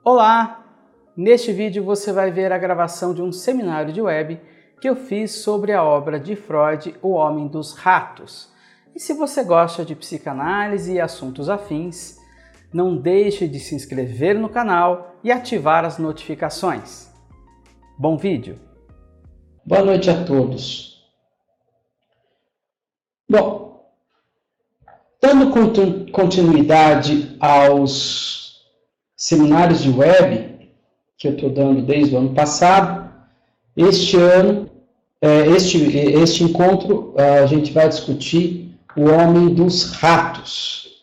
Olá! Neste vídeo você vai ver a gravação de um seminário de web que eu fiz sobre a obra de Freud, O Homem dos Ratos. E se você gosta de psicanálise e assuntos afins, não deixe de se inscrever no canal e ativar as notificações. Bom vídeo! Boa noite a todos. Bom, dando continuidade aos seminários de web que eu estou dando desde o ano passado, este encontro a gente vai discutir o Homem dos Ratos.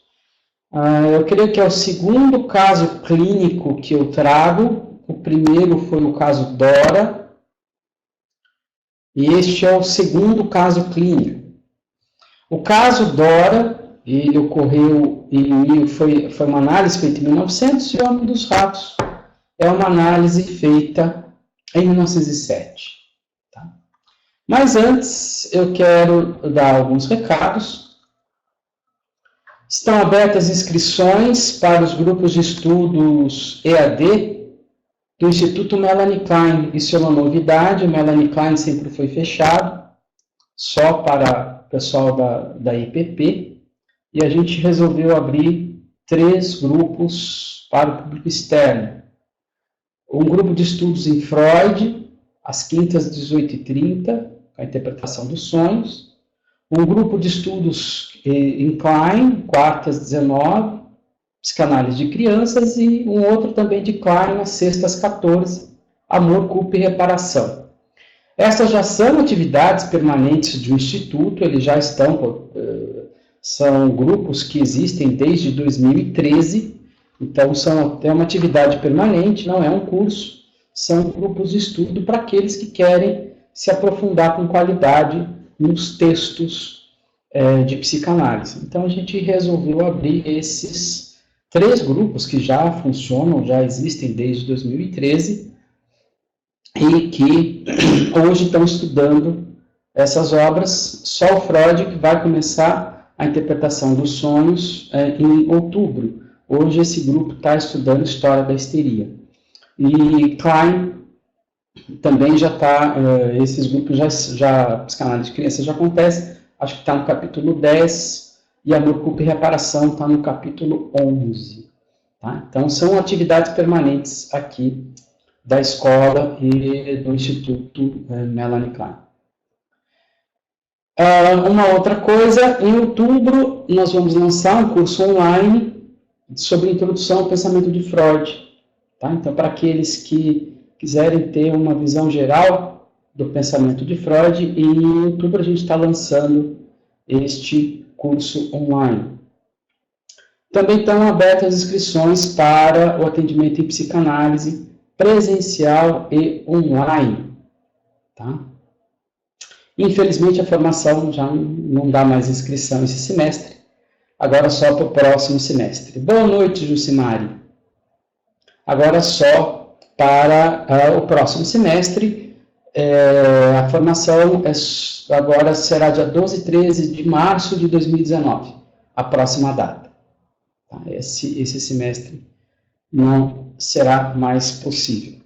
Eu creio que é o segundo caso clínico que eu trago. O primeiro foi o caso Dora, e este é o segundo caso clínico. O caso Dora, ele ocorreu foi uma análise feita em 1900, e o Homem dos Ratos é uma análise feita em 1907. Tá? Mas antes, eu quero dar alguns recados. Estão abertas inscrições para os grupos de estudos EAD do Instituto Melanie Klein. Isso é uma novidade, o Melanie Klein sempre foi fechado, só para o pessoal da IPP, e a gente resolveu abrir 3 grupos para o público externo. Um grupo de estudos em Freud, às quintas, 18h30, a interpretação dos sonhos. Um grupo de estudos em Klein, quartas, 19h, psicanálise de crianças. E um outro também de Klein, às sextas, 14h, amor, culpa e reparação. Essas já são atividades permanentes do Instituto, eles já são grupos que existem desde 2013, então é uma atividade permanente, não é um curso, são grupos de estudo para aqueles que querem se aprofundar com qualidade nos textos de psicanálise. Então a gente resolveu abrir esses 3 grupos que já funcionam, já existem desde 2013, e que hoje estão estudando essas obras. Só o Freud que vai começar a interpretação dos sonhos em outubro. Hoje esse grupo está estudando história da histeria. E Klein também já está, esses grupos já psicanálise de criança já acontece, acho que está no capítulo 10, e amor, culpa e reparação está no capítulo 11. Tá? Então são atividades permanentes aqui da escola e do Instituto Melanie Klein. Uma outra coisa, em outubro nós vamos lançar um curso online sobre introdução ao pensamento de Freud. Tá? Então, para aqueles que quiserem ter uma visão geral do pensamento de Freud, em outubro a gente está lançando este curso online. Também estão abertas as inscrições para o atendimento em psicanálise presencial e online. Tá? Infelizmente, a formação já não dá mais inscrição esse semestre, agora só para o próximo semestre. Boa noite, Jucimari. Agora só para o próximo semestre. A formação agora será dia 12 e 13 de março de 2019, a próxima data. Tá? Esse semestre não será mais possível.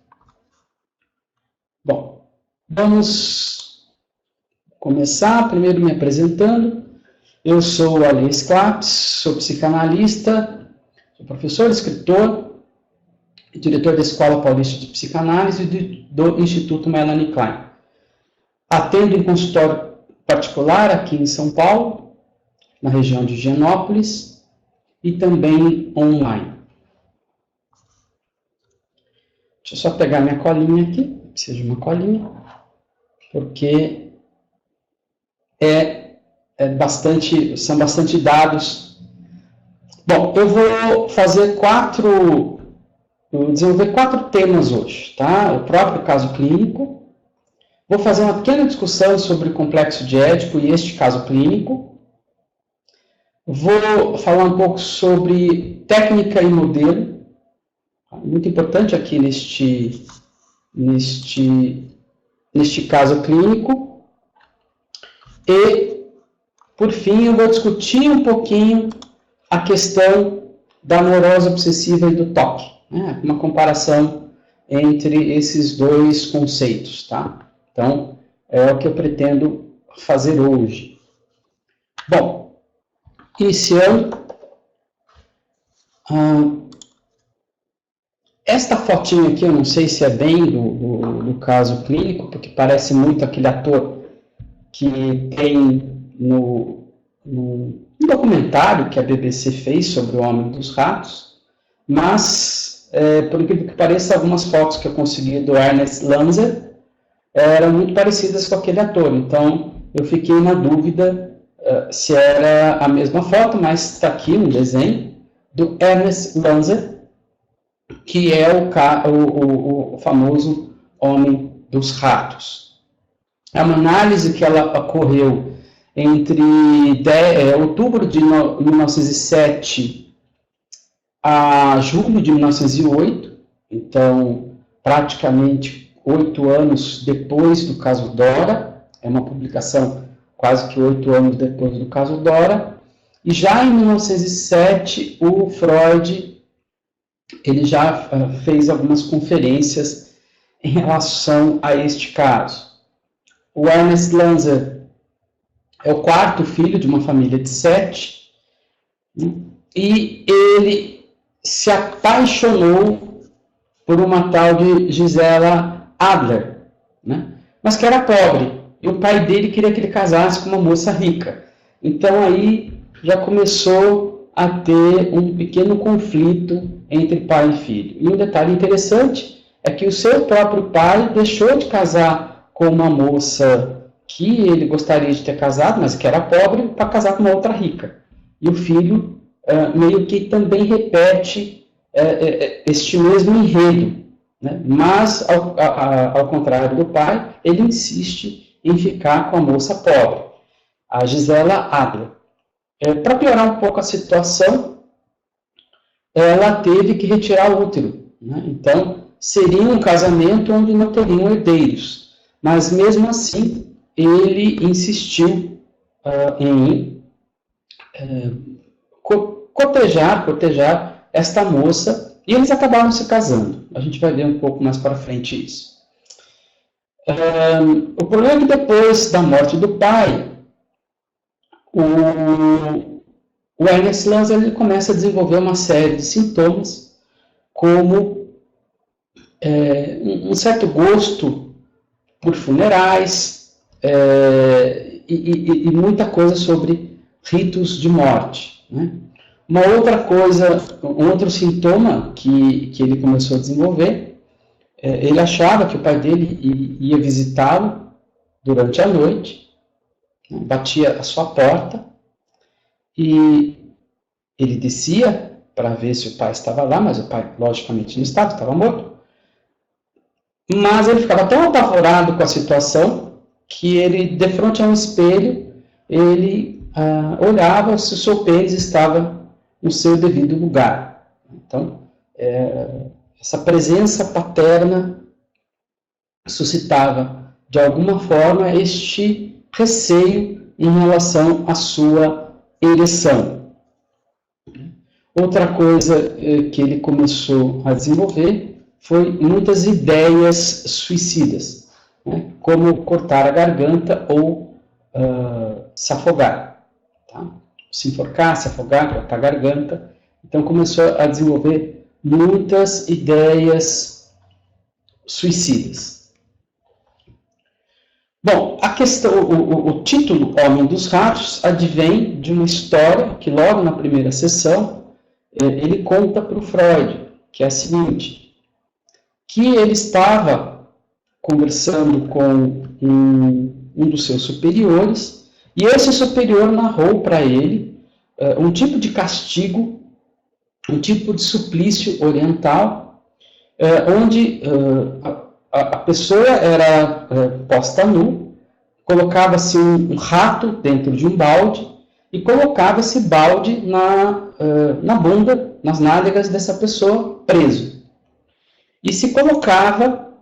Bom, vamos começar primeiro me apresentando. Eu sou o Alex Claps, sou psicanalista, sou professor, escritor e diretor da Escola Paulista de Psicanálise do Instituto Melanie Klein. Atendo em consultório particular aqui em São Paulo, na região de Higienópolis, e também online. Deixa eu só pegar minha colinha aqui, preciso de uma colinha, porque são bastante dados. Bom, eu vou desenvolver 4 temas hoje, tá? O próprio caso clínico, vou fazer uma pequena discussão sobre o complexo de Édipo e este caso clínico, vou falar um pouco sobre técnica e modelo, muito importante aqui neste caso clínico, e, por fim, eu vou discutir um pouquinho a questão da neurose obsessiva e do toque. né? Uma comparação entre esses dois conceitos, tá? Então, é o que eu pretendo fazer hoje. Bom, iniciando, esta fotinha aqui, eu não sei se é bem do caso clínico, porque parece muito aquele ator que tem no documentário que a BBC fez sobre o Homem dos Ratos, mas, por incrível que pareça, algumas fotos que eu consegui do Ernest Lanzer eram muito parecidas com aquele ator, então eu fiquei na dúvida se era a mesma foto, mas está aqui um desenho do Ernest Lanzer, que é o famoso Homem dos Ratos. É uma análise que ela ocorreu entre outubro de 1907 a julho de 1908, então praticamente 8 anos depois do caso Dora, é uma publicação quase que 8 anos depois do caso Dora, e já em 1907 o Freud ele já fez algumas conferências em relação a este caso. O Ernest Lanzer é o quarto filho de uma família de 7, e ele se apaixonou por uma tal de Gisela Adler, né? Mas que era pobre, e o pai dele queria que ele casasse com uma moça rica. Então aí já começou a ter um pequeno conflito entre pai e filho. E um detalhe interessante é que o seu próprio pai deixou de casar com uma moça que ele gostaria de ter casado, mas que era pobre, para casar com uma outra rica. E o filho meio que também repete este mesmo enredo, né? Mas, ao contrário do pai, ele insiste em ficar com a moça pobre, a Gisela Adler. Para piorar um pouco a situação, ela teve que retirar o útero, né? Então, seria um casamento onde não teriam herdeiros. Mas, mesmo assim, ele insistiu em cotejar esta moça, e eles acabaram se casando. A gente vai ver um pouco mais para frente isso. O problema é que depois da morte do pai, o Ernest Lanzer ele começa a desenvolver uma série de sintomas, como um certo gosto por funerais e muita coisa sobre ritos de morte, né? Uma outra coisa, um outro sintoma que ele começou a desenvolver, ele achava que o pai dele ia visitá-lo durante a noite, né? Batia a sua porta e ele descia para ver se o pai estava lá, mas o pai logicamente não estava morto. Mas ele ficava tão apavorado com a situação que ele, de frente a um espelho, ele olhava se o seu pênis estava no seu devido lugar. Então, essa presença paterna suscitava, de alguma forma, este receio em relação à sua ereção. Outra coisa que ele começou a desenvolver foi muitas ideias suicidas, né? Como cortar a garganta ou se afogar, tá? Se enforcar, se afogar, cortar a garganta. Então começou a desenvolver muitas ideias suicidas. Bom, a questão, o título Homem dos Ratos advém de uma história que logo na primeira sessão ele conta para o Freud, que é a seguinte, que ele estava conversando com um dos seus superiores, e esse superior narrou para ele um tipo de castigo, um tipo de suplício oriental, onde a pessoa era posta nu, colocava-se um rato dentro de um balde e colocava esse balde na bunda, nas nádegas dessa pessoa, preso. E se colocava,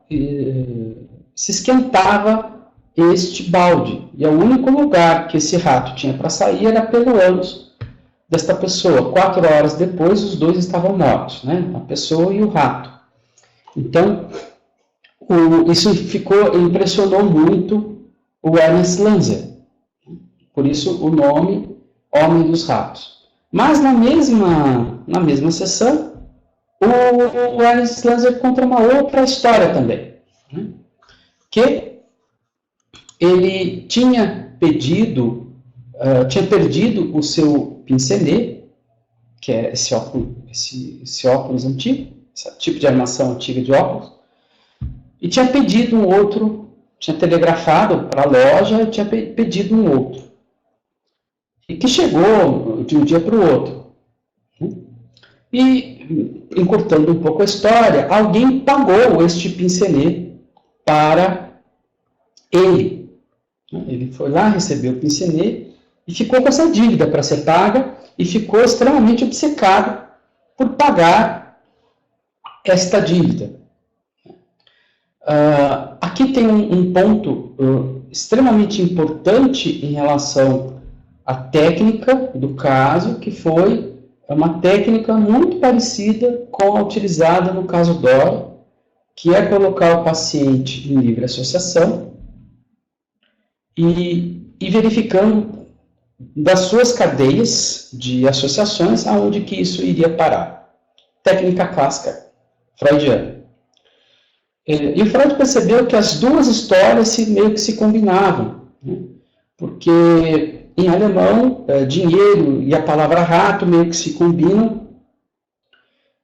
se esquentava este balde. E o único lugar que esse rato tinha para sair era pelo ânus desta pessoa. 4 horas depois, os dois estavam mortos, né? A pessoa e o rato. Então, isso impressionou muito o Ernest Lanzer. Por isso, o nome Homem dos Ratos. Mas, na mesma sessão, o Ernest Lanzer conta uma outra história também. Né? Que ele tinha perdido o seu pince-nez, que é esse óculos antigo, esse tipo de armação antiga de óculos, e tinha pedido um outro, tinha telegrafado para a loja e tinha pedido um outro. E que chegou de um dia para o outro. E, encurtando um pouco a história, alguém pagou este pince-nez para ele. Ele foi lá, recebeu o pince-nez e ficou com essa dívida para ser paga e ficou extremamente obcecado por pagar esta dívida. Aqui tem um ponto extremamente importante em relação à técnica do caso, que foi uma técnica muito parecida com a utilizada no caso Dora, que é colocar o paciente em livre associação e verificando das suas cadeias de associações aonde que isso iria parar. Técnica clássica freudiana. E o Freud percebeu que as duas histórias meio que se combinavam, né? Porque em alemão, dinheiro e a palavra rato meio que se combinam.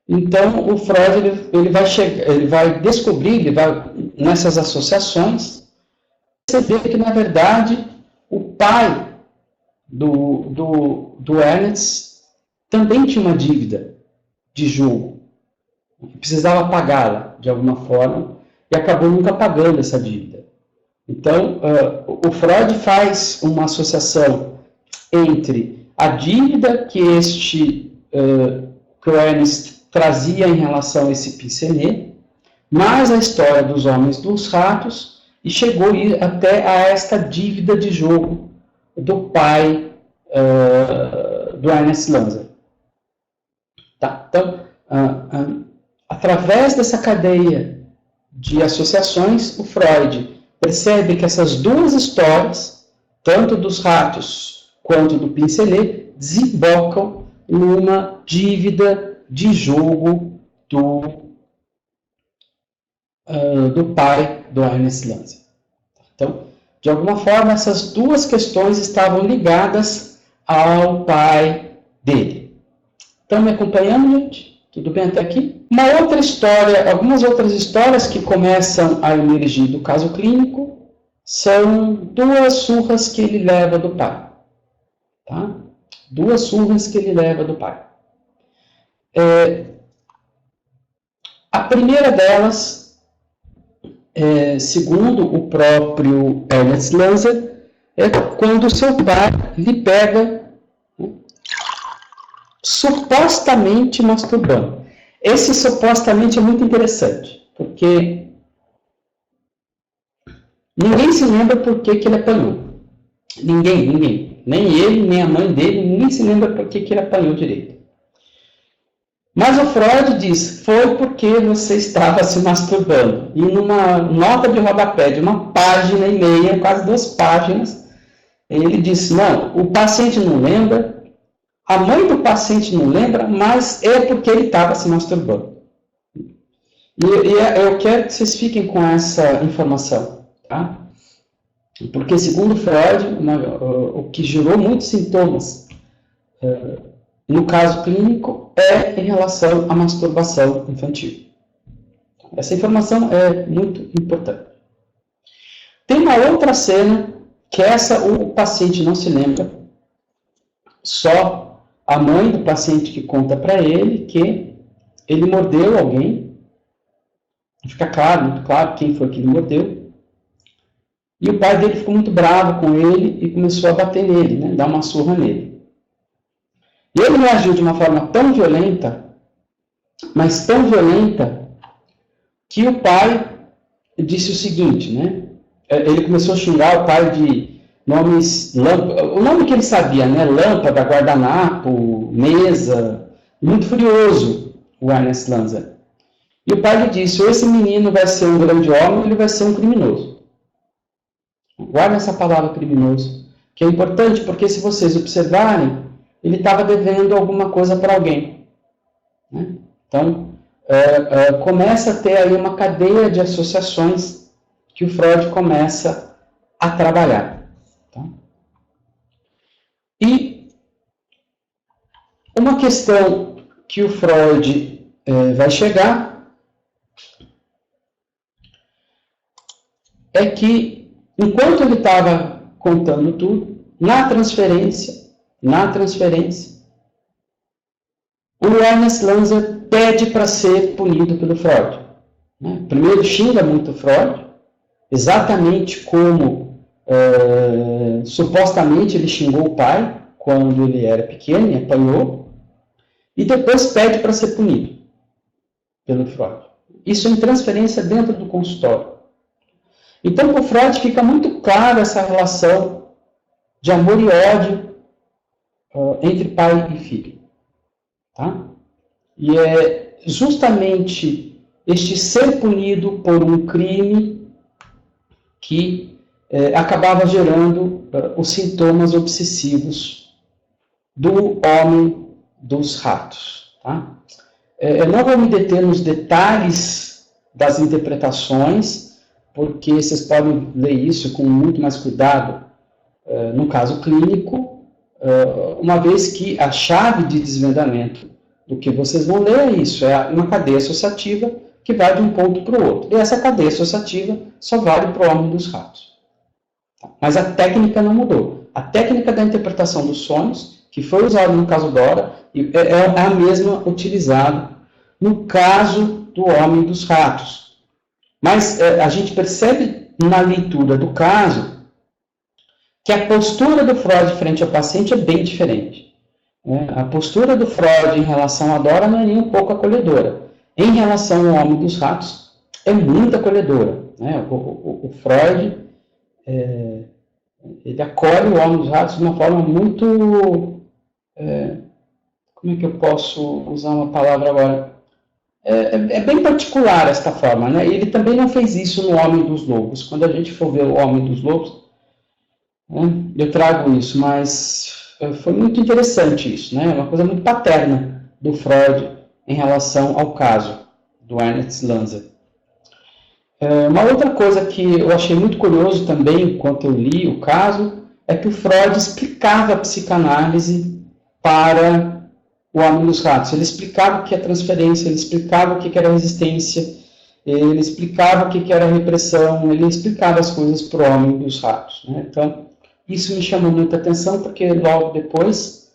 Então, o Freud ele vai descobrir, nessas associações, perceber que, na verdade, o pai do Ernest também tinha uma dívida de jogo. Precisava pagá-la de alguma forma e acabou nunca pagando essa dívida. Então, o Freud faz uma associação entre a dívida que o Ernest trazia em relação a esse pince-nez, mais a história dos homens dos ratos, e chegou até a esta dívida de jogo do pai do Ernest Lanzer. Tá? Então, através dessa cadeia de associações, o Freud percebe que essas duas histórias, tanto dos ratos quanto do pince-nez, desembocam numa dívida de jogo do pai do Ernest Lanzer. Então, de alguma forma, essas duas questões estavam ligadas ao pai dele. Estão me acompanhando, gente? Tudo bem até aqui? Uma outra história, algumas outras histórias que começam a emergir do caso clínico são duas surras que ele leva do pai. Tá? Duas surras que ele leva do pai. A primeira delas, segundo o próprio Ernest Lanzer, é quando seu pai lhe pega supostamente masturbando. Esse supostamente é muito interessante, porque ninguém se lembra por que ele apanhou. Ninguém. Nem ele, nem a mãe dele, ninguém se lembra por que ele apanhou direito. Mas o Freud diz, foi porque você estava se masturbando. E numa nota de rodapé de 1,5 páginas, quase 2 páginas, ele disse, não, o paciente não lembra, a mãe do paciente não lembra, mas é porque ele estava se masturbando. E eu quero que vocês fiquem com essa informação, tá? Porque, segundo Freud, o que gerou muitos sintomas no caso clínico é em relação à masturbação infantil. Essa informação é muito importante. Tem uma outra cena que o paciente não se lembra, só a mãe do paciente que conta para ele que ele mordeu alguém, fica muito claro quem foi que ele mordeu, e o pai dele ficou muito bravo com ele e começou a bater nele, né, dar uma surra nele. E ele reagiu de uma forma tão violenta, mas tão violenta, que o pai disse o seguinte, né, ele começou a xingar o pai nomes, o nome que ele sabia, né? Lâmpada, guardanapo, mesa, muito furioso, o Ernest Lanza. E o pai lhe disse, ou esse menino vai ser um grande homem, ou ele vai ser um criminoso. Guarda essa palavra criminoso, que é importante, porque se vocês observarem, ele estava devendo alguma coisa para alguém. Né? Então, começa a ter aí uma cadeia de associações que o Freud começa a trabalhar. Tá? E uma questão que o Freud vai chegar é que, enquanto ele estava contando tudo, na transferência, o Ernest Lanza pede para ser punido pelo Freud. Né? Primeiro xinga muito o Freud, exatamente como supostamente ele xingou o pai quando ele era pequeno e apanhou, e depois pede para ser punido pelo Freud. Isso em transferência dentro do consultório. Então, para o Freud fica muito clara essa relação de amor e ódio entre pai e filho. Tá? E é justamente este ser punido por um crime que acabava gerando os sintomas obsessivos do homem dos ratos. Tá? Eu não vou me deter nos detalhes das interpretações, porque vocês podem ler isso com muito mais cuidado no caso clínico, uma vez que a chave de desvendamento do que vocês vão ler é isso, é uma cadeia associativa que vai de um ponto para o outro. E essa cadeia associativa só vale para o homem dos ratos. Mas a técnica não mudou. A técnica da interpretação dos sonhos, que foi usada no caso Dora, é a mesma utilizada no caso do homem dos ratos. Mas a gente percebe na leitura do caso que a postura do Freud frente ao paciente é bem diferente. A postura do Freud em relação a Dora não é nem um pouco acolhedora. Em relação ao homem dos ratos, é muito acolhedora. O Freud ele acolhe o homem dos ratos de uma forma muito... como é que eu posso usar uma palavra agora? É bem particular esta forma, né? Ele também não fez isso no Homem dos Lobos. Quando a gente for ver o Homem dos Lobos, eu trago isso, mas foi muito interessante isso, né? Uma coisa muito paterna do Freud em relação ao caso do Ernest Lanza. Uma outra coisa que eu achei muito curioso também, enquanto eu li o caso, é que o Freud explicava a psicanálise para o homem dos ratos. Ele explicava o que é transferência, ele explicava o que era resistência, ele explicava o que era repressão, ele explicava as coisas para o homem dos ratos. Né? Então, isso me chamou muita atenção, porque logo depois,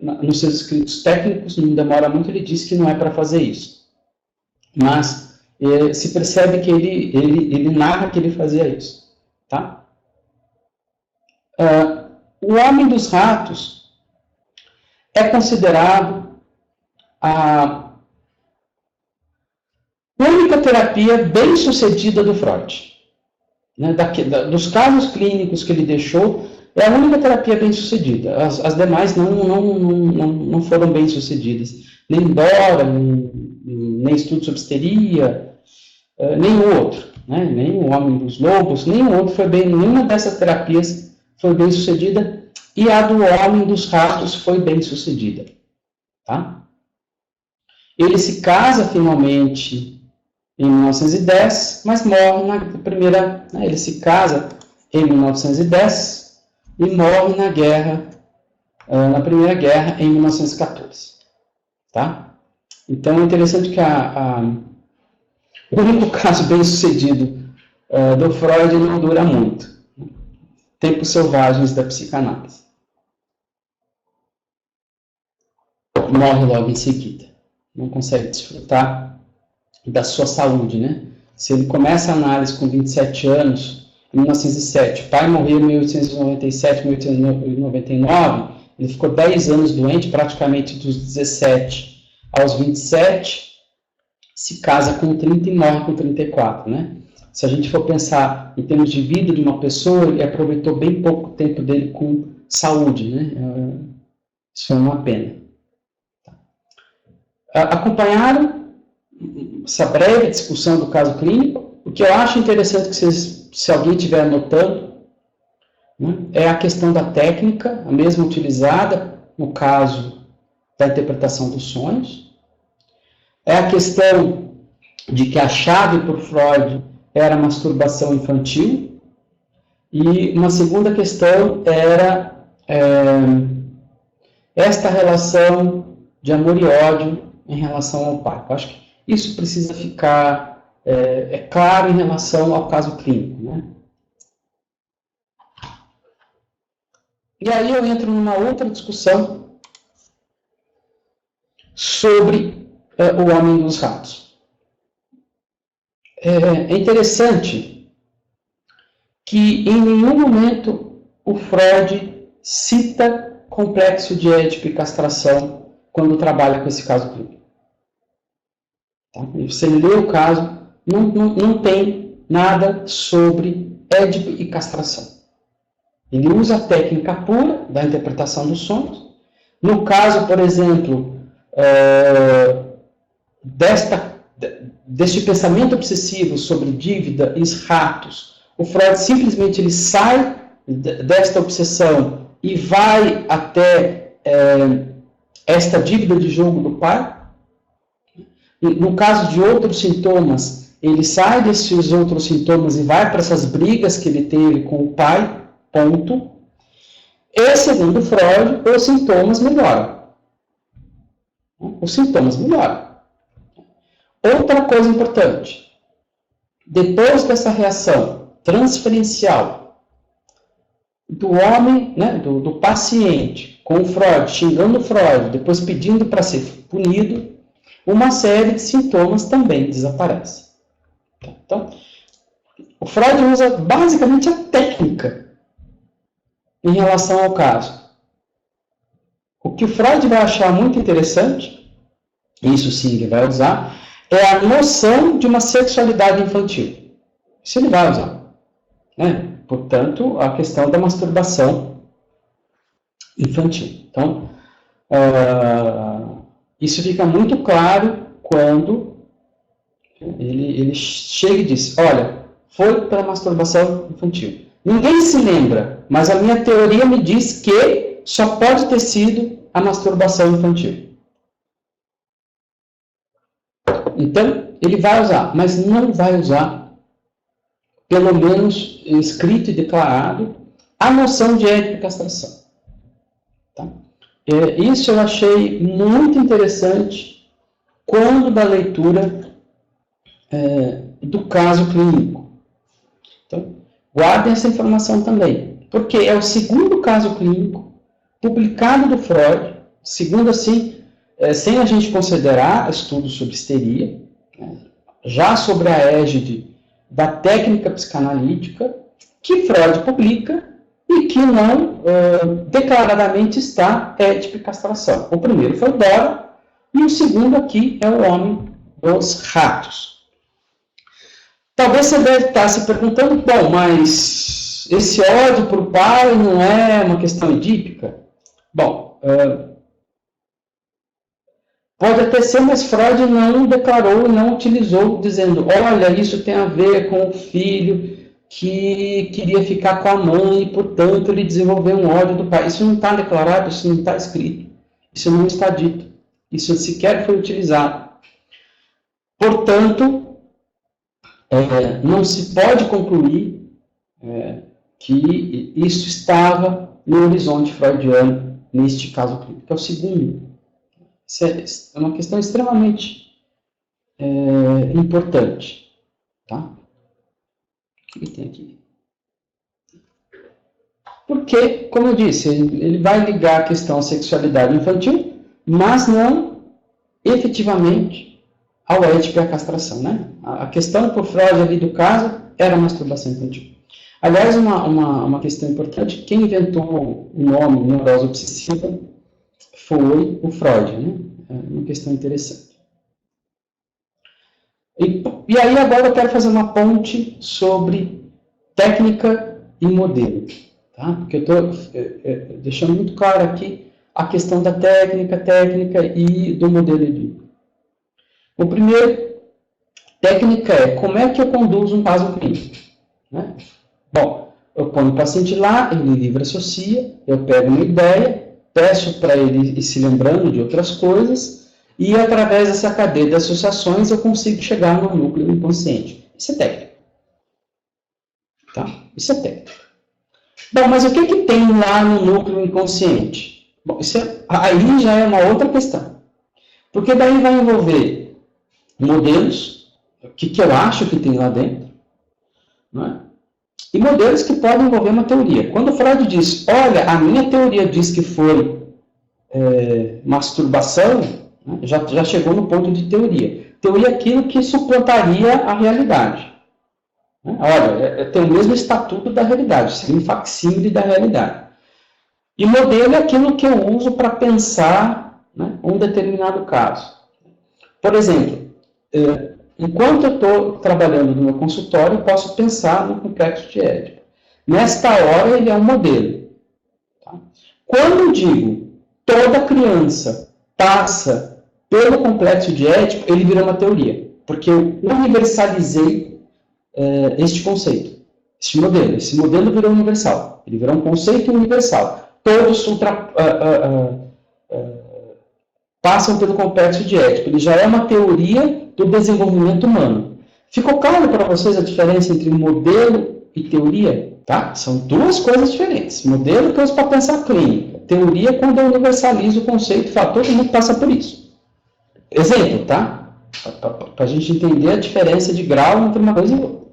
nos seus escritos técnicos, não demora muito, ele diz que não é para fazer isso. Mas se percebe que ele narra que ele fazia isso. Tá? O homem dos ratos é considerado a única terapia bem sucedida do Freud. Né? Dos casos clínicos que ele deixou, é a única terapia bem sucedida. As demais não foram bem sucedidas. Nem Dora, nem estudo sobre histeria, nem o outro. Né? Nem o Homem dos Lobos, nem o outro foi bem. Nenhuma dessas terapias foi bem sucedida. E a do Homem dos Ratos foi bem sucedida. Tá? Ele se casa finalmente em 1910, mas morre na primeira... Ele se casa em 1910 e morre na guerra, na Primeira Guerra, em 1914. Tá? Então é interessante que o único caso bem sucedido do Freud não dura muito. Tempos selvagens da psicanálise. Morre logo em seguida. Não consegue desfrutar da sua saúde, né? Se ele começa a análise com 27 anos, em 1907, o pai morreu em 1897, 1899, ele ficou 10 anos doente, praticamente dos 17 aos 27, se casa com 30 e morre com 34, né? Se a gente for pensar em termos de vida de uma pessoa, ele aproveitou bem pouco tempo dele com saúde, né? Isso é uma pena. Acompanharam essa breve discussão do caso clínico. O que eu acho interessante que vocês, se alguém estiver anotando, né, é a questão da técnica, a mesma utilizada no caso da interpretação dos sonhos. É a questão de que a chave por Freud era a masturbação infantil. E uma segunda questão era esta relação de amor e ódio em relação ao pai. Eu acho que isso precisa ficar claro em relação ao caso clínico, né? E aí eu entro numa outra discussão sobre o homem dos ratos. É interessante que em nenhum momento o Freud cita complexo de Édipo e castração quando trabalha com esse caso clínico. Tá? Você lê o caso, não tem nada sobre Édipo e castração. Ele usa a técnica pura da interpretação dos sonhos. No caso, por exemplo, deste pensamento obsessivo sobre dívida e os ratos, o Freud simplesmente ele sai desta obsessão e vai até esta dívida de jogo do pai. No caso de outros sintomas, ele sai desses outros sintomas e vai para essas brigas que ele teve com o pai, ponto. E, segundo Freud, os sintomas melhoram. Os sintomas melhoram. Outra coisa importante. Depois dessa reação transferencial do homem, né, do paciente, com o Freud, xingando o Freud, depois pedindo para ser punido, uma série de sintomas também desaparece. Então, o Freud usa basicamente a técnica em relação ao caso. O que o Freud vai achar muito interessante, isso sim ele vai usar, é a noção de uma sexualidade infantil. Isso ele vai usar. Né? Portanto, a questão da masturbação infantil. Então, isso fica muito claro quando ele chega e diz, olha, foi pela masturbação infantil. Ninguém se lembra, mas a minha teoria me diz que só pode ter sido a masturbação infantil. Então, ele vai usar, mas não vai usar, pelo menos escrito e declarado, a noção de Édipo e castração. Tá? Isso eu achei muito interessante quando da leitura do caso clínico. Então, guardem essa informação também, porque é o segundo caso clínico publicado do Freud, segundo assim, sem a gente considerar estudos sobre histeria, já sobre a égide da técnica psicanalítica, que Freud publica e que não declaradamente está Édipo e castração. O primeiro foi Dora, e o segundo aqui é o homem dos ratos. Talvez você deve estar se perguntando, bom, mas esse ódio por pai não é uma questão edípica? Bom, pode até ser, mas Freud não declarou, não utilizou, dizendo, olha, isso tem a ver com o filho que queria ficar com a mãe e, portanto, ele desenvolveu um ódio do pai. Isso não está declarado, isso não está escrito, isso não está dito, isso sequer foi utilizado. Portanto, não se pode concluir que isso estava no horizonte freudiano neste caso clínico. É o segundo. Isso é uma questão extremamente importante. Tá? O que tem aqui? Porque, como eu disse, ele vai ligar a questão à sexualidade infantil, mas não efetivamente ao Édipo e à castração, né? A questão por Freud ali do caso era a masturbação infantil. Aliás, uma questão importante, quem inventou o nome neurose obsessiva foi o Freud, né? É uma questão interessante. E aí agora eu quero fazer uma ponte sobre técnica e modelo. Tá? Porque eu estou deixando muito claro aqui a questão da técnica e do modelo edípico. O primeiro, técnica é como é que eu conduzo um caso clínico. Né? Bom, eu ponho o paciente lá, ele livre associa, eu pego uma ideia, peço para ele ir se lembrando de outras coisas, e através dessa cadeia de associações eu consigo chegar no núcleo inconsciente. Isso é técnica. Tá? Isso é técnica. Bom, mas o que tem lá no núcleo inconsciente? Bom, aí já é uma outra questão. Porque daí vai envolver modelos, o que eu acho que tem lá dentro, né? E modelos que podem envolver uma teoria. Quando o Freud diz, olha, a minha teoria diz que foi masturbação, né? já chegou no ponto de teoria. Teoria é aquilo que suplantaria a realidade. Olha, tem o mesmo estatuto da realidade, seria um facsímile da realidade. E modelo é aquilo que eu uso para pensar, né, um determinado caso. Por exemplo, enquanto eu estou trabalhando no meu consultório, eu posso pensar no complexo de Édipo. Nesta hora, ele é um modelo. Tá? Quando eu digo toda criança passa pelo complexo de Édipo, ele vira uma teoria, porque eu universalizei este conceito, este modelo. Esse modelo virou universal. Ele virou um conceito universal. Todos passam pelo complexo de Édipo. Ele já é uma teoria do desenvolvimento humano. Ficou claro para vocês a diferença entre modelo e teoria? Tá? São duas coisas diferentes. Modelo que eu uso para pensar clínica. Teoria quando eu universalizo o conceito e falo, todo mundo passa por isso. Exemplo, tá? Para a gente entender a diferença de grau entre uma coisa e outra.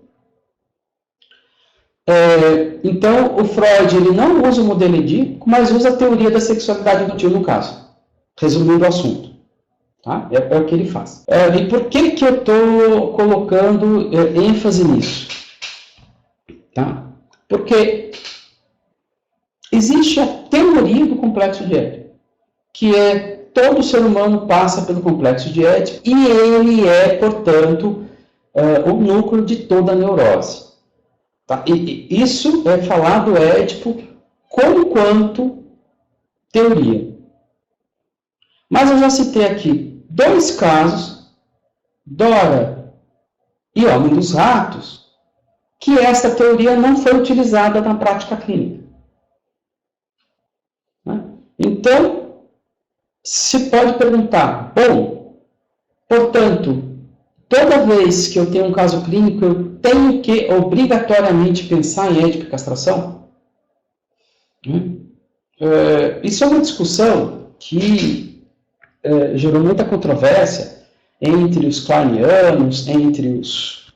Então, o Freud ele não usa o modelo edípico, mas usa a teoria da sexualidade infantil no caso. Resumindo o assunto. Tá? É o que ele faz. E por que eu estou colocando ênfase nisso? Tá? Porque existe a teoria do complexo de Édipo, que é todo ser humano passa pelo complexo de Édipo e ele é, portanto, o núcleo de toda a neurose. Tá? E isso é falar do Édipo como quanto teoria. Mas eu já citei aqui dois casos, Dora e Homem dos Ratos, que essa teoria não foi utilizada na prática clínica. Né? Então, se pode perguntar, bom, portanto, toda vez que eu tenho um caso clínico, eu tenho que obrigatoriamente pensar em Édipo e castração? Isso é uma discussão que gerou muita controvérsia entre os kleinianos, entre os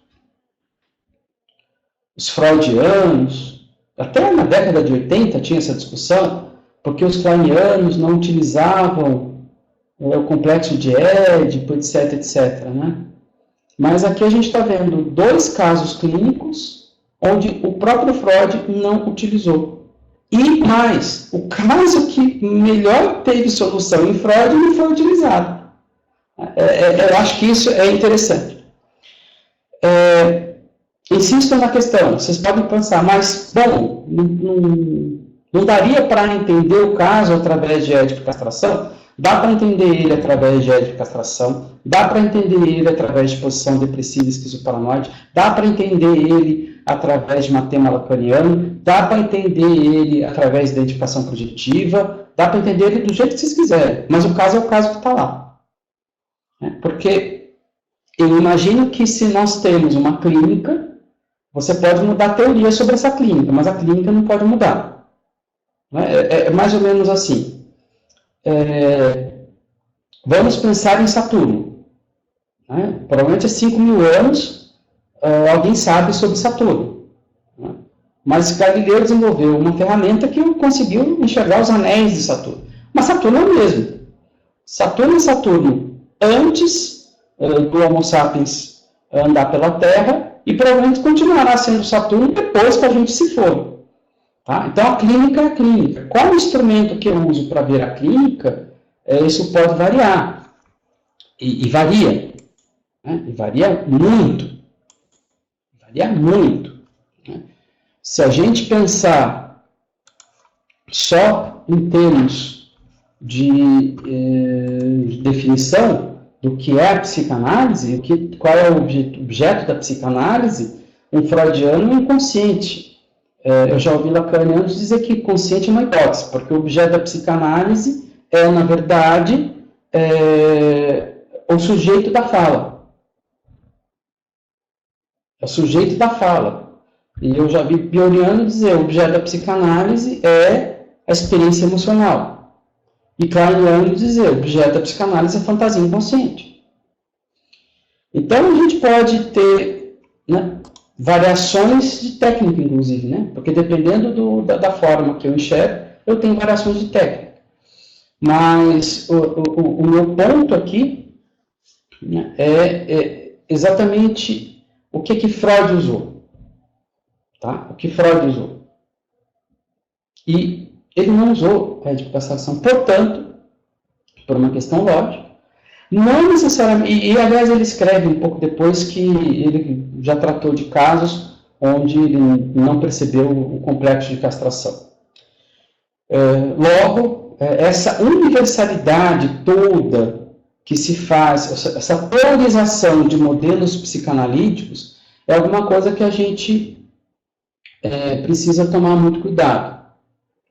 freudianos. Até na década de 80 tinha essa discussão, porque os kleinianos não utilizavam o complexo de Édipo, etc, etc. Né? Mas aqui a gente está vendo dois casos clínicos onde o próprio Freud não utilizou. E mais, o caso que melhor teve solução em Freud não foi utilizado. Eu acho que isso é interessante. Insisto na questão, vocês podem pensar, mas, bom, não daria para entender o caso através de Édipo e castração? Dá para entender ele através de Édipo e castração, dá para entender ele através de posição depressiva e esquizoparanoide, dá para entender ele através de uma tema lacaniano, dá para entender ele através da identificação projetiva, dá para entender ele do jeito que vocês quiserem, mas o caso é o caso que está lá. Porque eu imagino que se nós temos uma clínica, você pode mudar a teoria sobre essa clínica, mas a clínica não pode mudar. É mais ou menos assim. Vamos pensar em Saturno. Provavelmente há 5.000 anos alguém sabe sobre Saturno. Mas Galileu desenvolveu uma ferramenta que conseguiu enxergar os anéis de Saturno. Mas Saturno é o mesmo. Saturno é Saturno antes do Homo sapiens andar pela Terra e provavelmente continuará sendo Saturno depois que a gente se for. Tá? Então, a clínica é a clínica. Qual o instrumento que eu uso para ver a clínica? Isso pode variar. E varia. né? E varia muito. Varia muito. Né? Se a gente pensar só em termos de definição do que é a psicanálise, qual é o objeto da psicanálise, um freudiano é inconsciente. Eu já ouvi lacanianos dizer que consciente é uma hipótese, porque o objeto da psicanálise é, na verdade, o sujeito da fala. É o sujeito da fala. E eu já vi Bioriano dizer que o objeto da psicanálise é a experiência emocional. E Kleiniano dizer que o objeto da psicanálise é a fantasia inconsciente. Então, a gente pode ter, né, variações de técnica, inclusive, né? Porque dependendo da forma que eu enxergo, eu tenho variações de técnica. Mas o meu ponto aqui, né, é exatamente o que Freud usou. Tá? O que Freud usou. E ele não usou a ético-castração, portanto, por uma questão lógica, não necessariamente, e aliás ele escreve um pouco depois que ele já tratou de casos onde ele não percebeu o complexo de castração. Logo, essa universalidade toda que se faz, essa polarização de modelos psicanalíticos, é alguma coisa que a gente precisa tomar muito cuidado.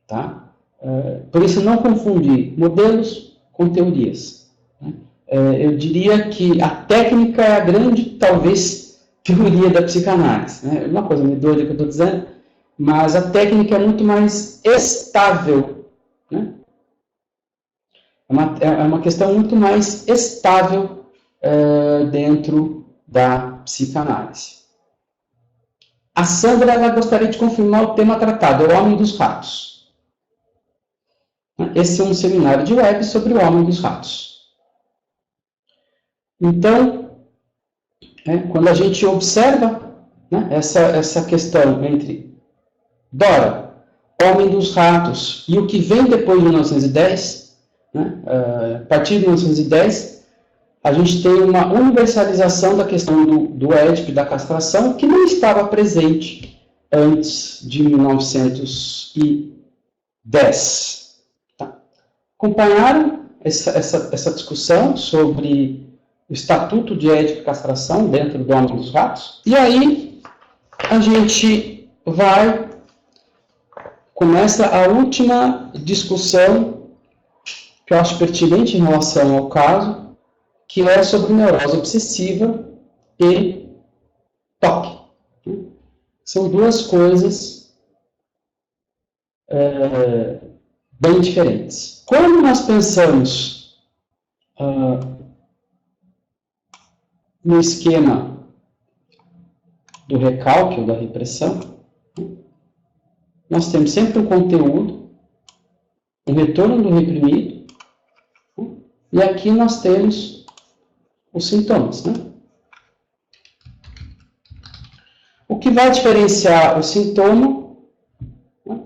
Tá? Por isso, não confundir modelos com teorias. Né? Eu diria que a técnica é a grande, talvez, teoria da psicanálise. Né? Uma coisa meio doida que eu estou dizendo, mas a técnica é muito mais estável. Né? É uma questão muito mais estável dentro da psicanálise. A Sandra ela gostaria de confirmar o tema tratado, o homem dos ratos. Esse é um seminário de web sobre o homem dos ratos. Então, quando a gente observa, né, essa questão entre Dora, homem dos ratos, e o que vem depois de 1910, né, a partir de 1910, a gente tem uma universalização da questão do Édipo e da castração que não estava presente antes de 1910. Tá? Acompanharam essa discussão sobre o Estatuto de Édipo e Castração dentro do Homem dos Ratos? E aí a gente começa a última discussão que eu acho pertinente em relação ao caso, que é sobre neurose obsessiva e toque. São duas coisas bem diferentes. Quando nós pensamos no esquema do recalque ou da repressão, nós temos sempre um conteúdo, um retorno do reprimido, e aqui nós temos os sintomas, né? O que vai diferenciar o sintoma, né,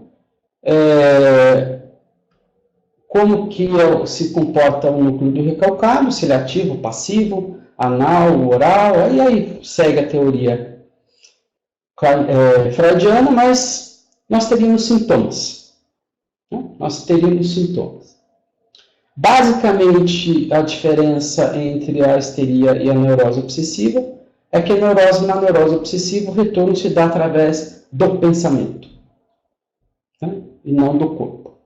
como que se comporta o núcleo do recalcado, se ele é ativo, passivo, anal, oral, e aí segue a teoria freudiana, mas nós teríamos sintomas. Né? Nós teríamos sintomas. Basicamente, a diferença entre a histeria e a neurose obsessiva é que na neurose obsessiva o retorno se dá através do pensamento, né? E não do corpo.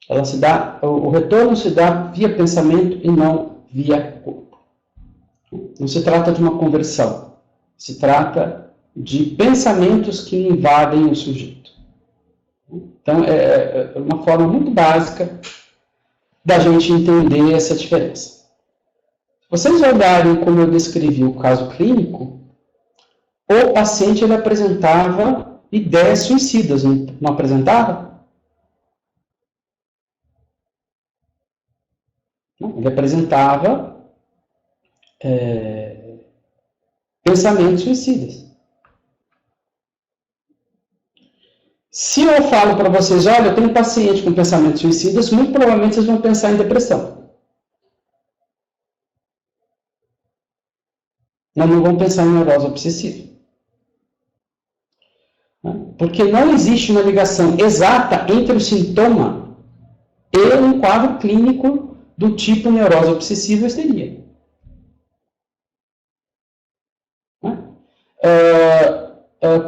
O retorno se dá via pensamento e não via corpo. Não se trata de uma conversão, se trata de pensamentos que invadem o sujeito. Então, é uma forma muito básica da gente entender essa diferença. Se vocês olharem como eu descrevi o caso clínico, o paciente ele apresentava ideias suicidas, não apresentava? Não, ele apresentava pensamentos suicidas. Se eu falo para vocês, olha, eu tenho um paciente com pensamentos suicidas, muito provavelmente vocês vão pensar em depressão. nós não vamos pensar em neurose obsessiva. Porque não existe uma ligação exata entre o sintoma e um quadro clínico do tipo neurose obsessiva ou histeria.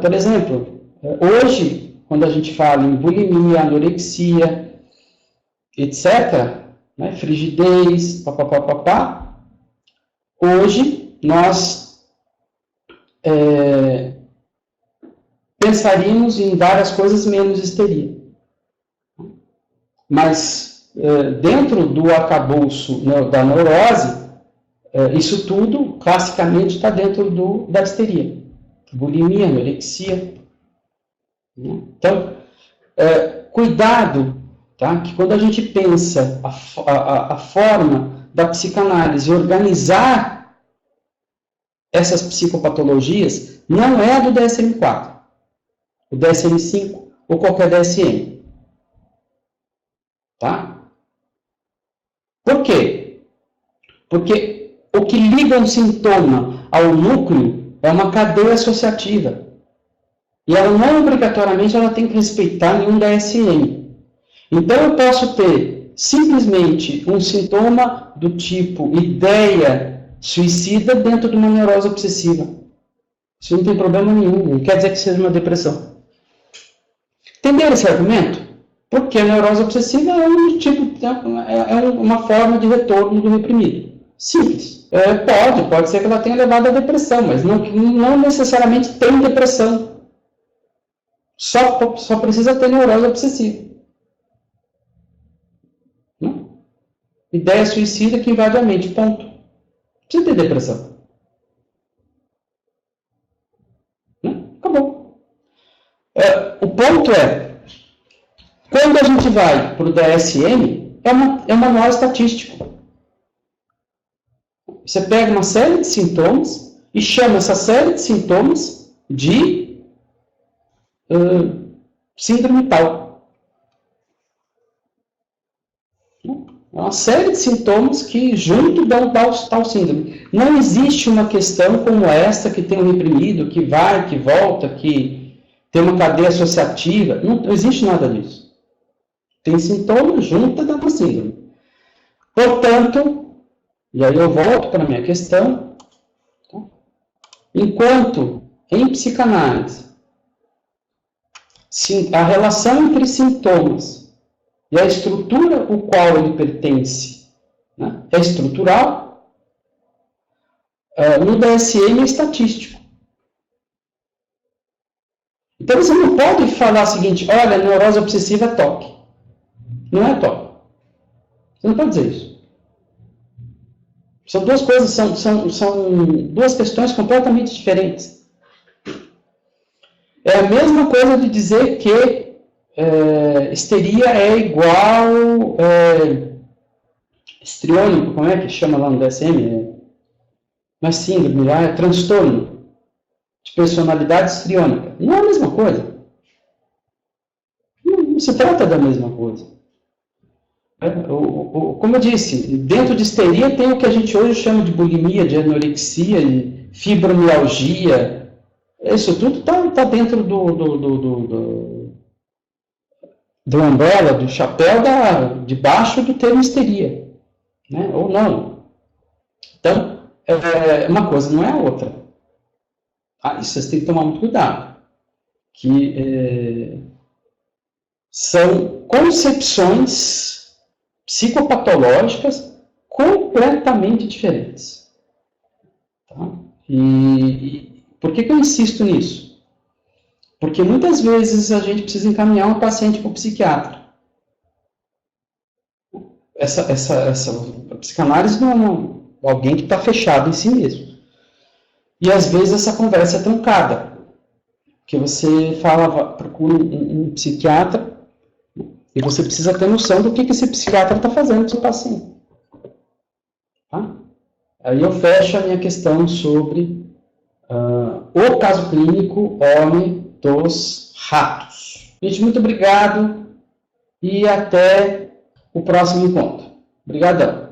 Por exemplo, hoje, quando a gente fala em bulimia, anorexia, etc., frigidez, papapá, hoje nós pensaríamos em várias coisas menos histeria. Mas dentro do arcabouço da neurose, isso tudo classicamente está dentro da histeria. Bulimia, anorexia. Então, cuidado, tá? Que quando a gente pensa a forma da psicanálise organizar essas psicopatologias, não é a do DSM-4, o DSM-5 ou qualquer DSM. Tá? Por quê? Porque o que liga um sintoma ao núcleo é uma cadeia associativa. E ela não obrigatoriamente ela tem que respeitar nenhum DSM. Então eu posso ter simplesmente um sintoma do tipo ideia suicida dentro de uma neurose obsessiva. Isso não tem problema nenhum, não quer dizer que seja uma depressão. Entenderam esse argumento? Porque a neurose obsessiva é uma forma de retorno do reprimido. Simples. Pode ser que ela tenha levado à depressão, mas não necessariamente tem depressão. Só precisa ter neurose obsessiva. Não? Ideia suicida que invade a mente, ponto. Não precisa ter depressão. Não? Acabou. O ponto é, quando a gente vai para o DSM, é um manual estatístico. Você pega uma série de sintomas e chama essa série de sintomas de síndrome tal. É uma série de sintomas que junto dão tal síndrome. Não existe uma questão como essa que tem um reprimido, que vai, que volta, que tem uma cadeia associativa. Não existe nada disso. Tem sintoma, junta dá uma síndrome. Portanto, e aí eu volto para a minha questão, tá? Enquanto em psicanálise a relação entre sintomas e a estrutura ao qual ele pertence, né, é estrutural, no DSM é estatístico. Então você não pode falar o seguinte, olha, neurose obsessiva é toque. Não é toque. Você não pode dizer isso. São duas coisas, são duas questões completamente diferentes. É a mesma coisa de dizer que histeria é igual histriônico, como é que chama lá no DSM? Não é síndrome, lá é transtorno de personalidade histriônica. Não é a mesma coisa. Não se trata da mesma coisa. Como eu disse, dentro de histeria tem o que a gente hoje chama de bulimia, de anorexia, de fibromialgia. Isso tudo está dentro do umbrella, do chapéu, debaixo do termo histeria. Né? Ou não. Então, uma coisa não é a outra. Isso vocês têm que tomar muito cuidado. Que são concepções psicopatológicas completamente diferentes. Tá? E por que eu insisto nisso? Porque muitas vezes a gente precisa encaminhar um paciente para o psiquiatra. A psicanálise não é alguém que está fechado em si mesmo. E às vezes essa conversa é truncada. Porque você procura um psiquiatra e você precisa ter noção do que esse psiquiatra está fazendo com o seu paciente. Tá? Aí eu fecho a minha questão sobre o caso clínico Homem dos Ratos. Gente, muito obrigado e até o próximo encontro. Obrigadão.